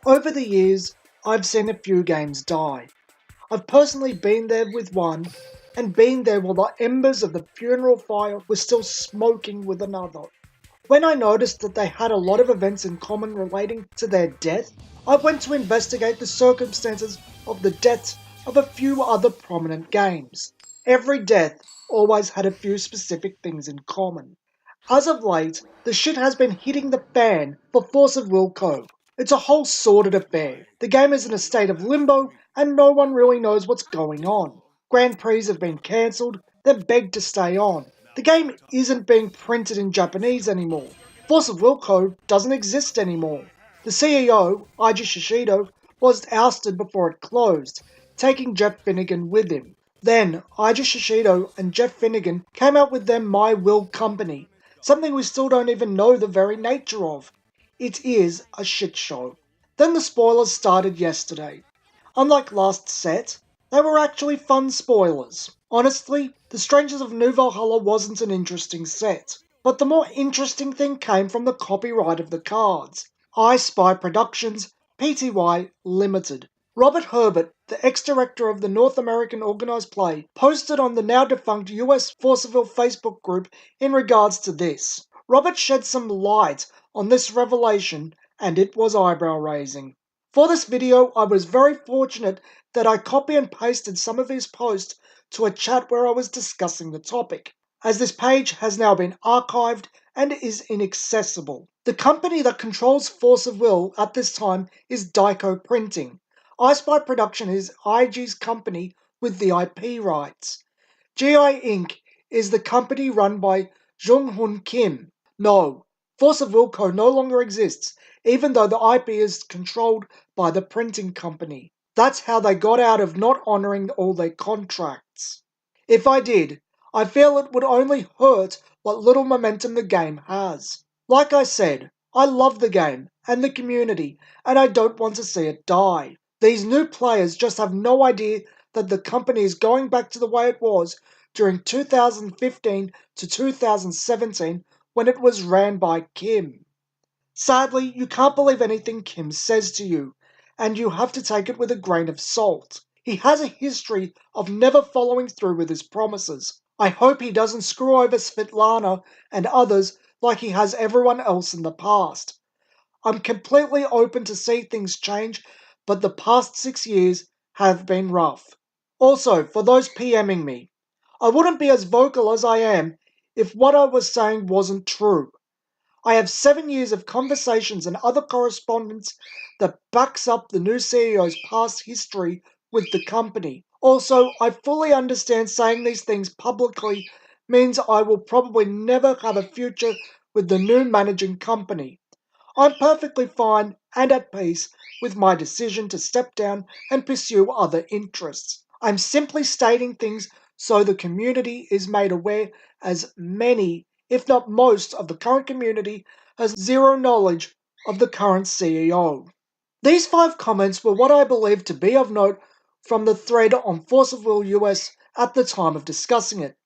Over the years, I've seen a few games die. I've personally been there with one, and been there while the embers of the funeral fire were still smoking with another. When I noticed that they had a lot of events in common relating to their death, I went to investigate the circumstances of the deaths of a few other prominent games. Every death always had a few specific things in common. As of late, the shit has been hitting the fan for Force of Will Co. It's a whole sordid affair. The game is in a state of limbo, and no one really knows what's going on. Grand Prix have been cancelled, then begged to stay on. The game isn't being printed in Japanese anymore. Force of Will Co. doesn't exist anymore. The CEO, Eiji Shishido, was ousted before it closed, taking Jeff Finnegan with him. Then, Eiji Shishido and Jeff Finnegan came out with their My Will company, something we still don't even know the very nature of. It is a shit show. Then the spoilers started yesterday. Unlike last set, they were actually fun spoilers. Honestly, The Strangers of New Valhalla wasn't an interesting set. But the more interesting thing came from the copyright of the cards. I Spy Productions, Pty Limited. Robert Herbert, the ex-director of the North American Organized Play, posted on the now-defunct US Forceville Facebook group in regards to this. Robert shed some light on this revelation, and it was eyebrow-raising. For this video, I was very fortunate that I copy and pasted some of his posts to a chat where I was discussing the topic, as this page has now been archived and is inaccessible. The company that controls Force of Will at this time is Daiko Printing. I Spy Production is IG's company with the IP rights. GI Inc. is the company run by Jung-Hoon Kim. No, Force of Will Co. no longer exists, even though the IP is controlled by the printing company. That's how they got out of not honouring all their contracts. If I did, I feel it would only hurt what little momentum the game has. Like I said, I love the game and the community, and I don't want to see it die. These new players just have no idea that the company is going back to the way it was during 2015 to 2017 when it was ran by Kim. Sadly, you can't believe anything Kim says to you, and you have to take it with a grain of salt. He has a history of never following through with his promises. I hope he doesn't screw over Svetlana and others like he has everyone else in the past. I'm completely open to see things change, but the past 6 years have been rough. Also, for those PMing me, I wouldn't be as vocal as I am if what I was saying wasn't true. I have 7 years of conversations and other correspondence that backs up the new CEO's past history with the company. Also, I fully understand saying these things publicly means I will probably never have a future with the new managing company. I'm perfectly fine and at peace with my decision to step down and pursue other interests. I'm simply stating things so the community is made aware, as many, if not most, of the current community has zero knowledge of the current CEO. These 5 comments were what I believe to be of note from the thread on Force of Will US at the time of discussing it.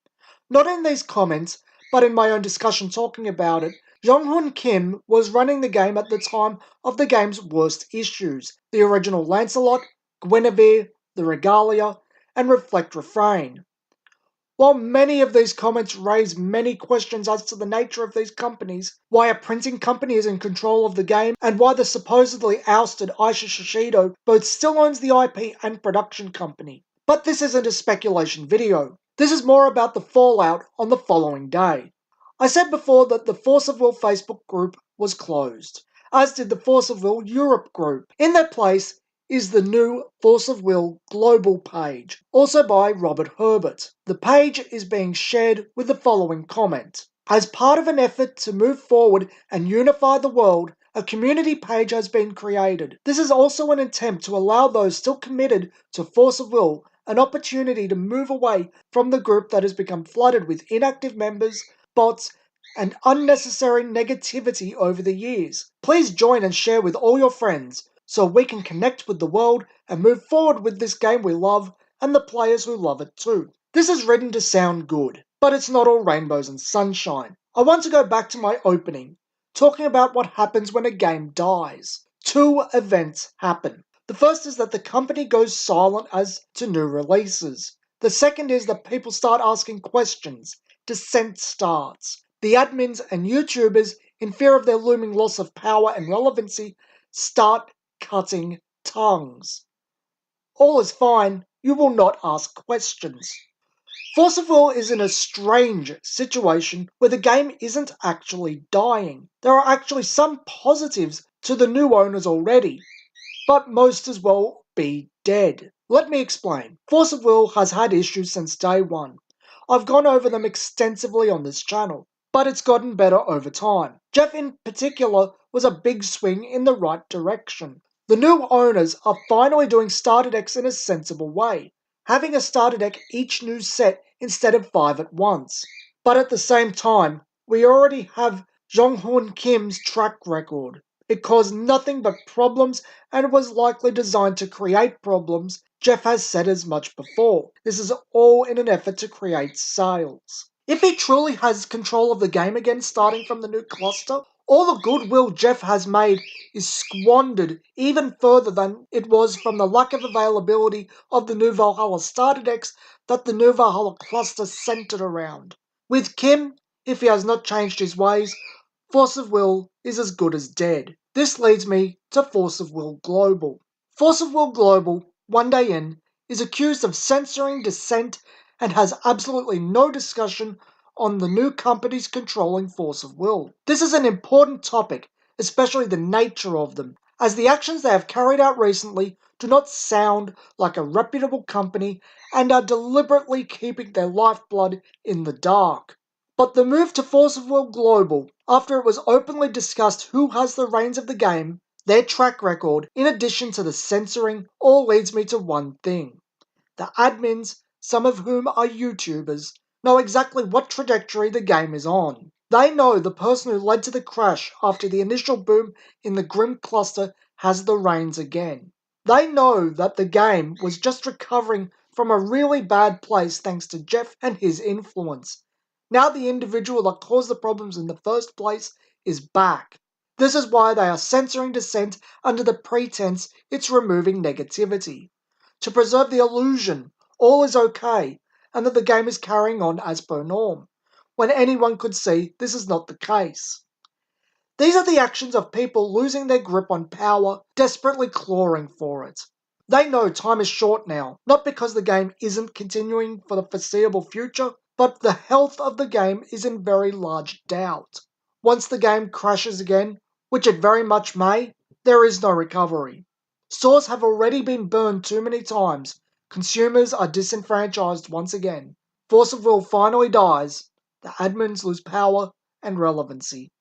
Not in these comments, but in my own discussion talking about it, Jong-Hoon Kim was running the game at the time of the game's worst issues, the original Lancelot, Guinevere, the Regalia, and Reflect Refrain. While many of these comments raise many questions as to the nature of these companies, why a printing company is in control of the game, and why the supposedly ousted Aisha Shishido both still owns the IP and production company. But this isn't a speculation video. This is more about the fallout on the following day. I said before that the Force of Will Facebook group was closed, as did the Force of Will Europe group. In their place is the new Force of Will global page, also by Robert Herbert. The page is being shared with the following comment. As part of an effort to move forward and unify the world, a community page has been created. This is also an attempt to allow those still committed to Force of Will an opportunity to move away from the group that has become flooded with inactive members, bots, and unnecessary negativity over the years. Please join and share with all your friends so we can connect with the world and move forward with this game we love and the players who love it too. This is written to sound good, but it's not all rainbows and sunshine. I want to go back to my opening, talking about what happens when a game dies. two events happen. The first is that the company goes silent as to new releases. The second is that people start asking questions. Dissent starts. The admins and YouTubers, in fear of their looming loss of power and relevancy, start cutting tongues. All is fine, you will not ask questions. Force of Will is in a strange situation where the game isn't actually dying. There are actually some positives to the new owners already, but most as well be dead. Let me explain. Force of Will has had issues since day one. I've gone over them extensively on this channel, but it's gotten better over time. Jeff in particular was a big swing in the right direction. The new owners are finally doing starter decks in a sensible way, having a starter deck each new set instead of 5 at once. But at the same time, we already have Jong-Hoon Kim's track record. It caused nothing but problems and was likely designed to create problems. Jeff has said as much before. This is all in an effort to create sales. If he truly has control of the game again starting from the new cluster, all the goodwill Jeff has made is squandered even further than it was from the lack of availability of the new Valhalla starter decks that the new Valhalla cluster centered around. With Kim, if he has not changed his ways, Force of Will is as good as dead. This leads me to Force of Will Global. Force of Will Global, one day in, is accused of censoring dissent and has absolutely no discussion on the new companies controlling Force of Will. This is an important topic, especially the nature of them, as the actions they have carried out recently do not sound like a reputable company and are deliberately keeping their lifeblood in the dark. But the move to Force of Will Global, after it was openly discussed who has the reins of the game, their track record, in addition to the censoring, all leads me to one thing. The admins, some of whom are YouTubers, know exactly what trajectory the game is on. They know the person who led to the crash after the initial boom in the Grim cluster has the reins again. They know that the game was just recovering from a really bad place thanks to Jeff and his influence. Now the individual that caused the problems in the first place is back. This is why they are censoring dissent under the pretense it's removing negativity. To preserve the illusion all is okay and that the game is carrying on as per norm, when anyone could see this is not the case. These are the actions of people losing their grip on power, desperately clawing for it. They know time is short now, not because the game isn't continuing for the foreseeable future, but the health of the game is in very large doubt. Once the game crashes again, which it very much may, there is no recovery. Stores have already been burned too many times. Consumers are disenfranchised once again. Force of Will finally dies. The admins lose power and relevancy.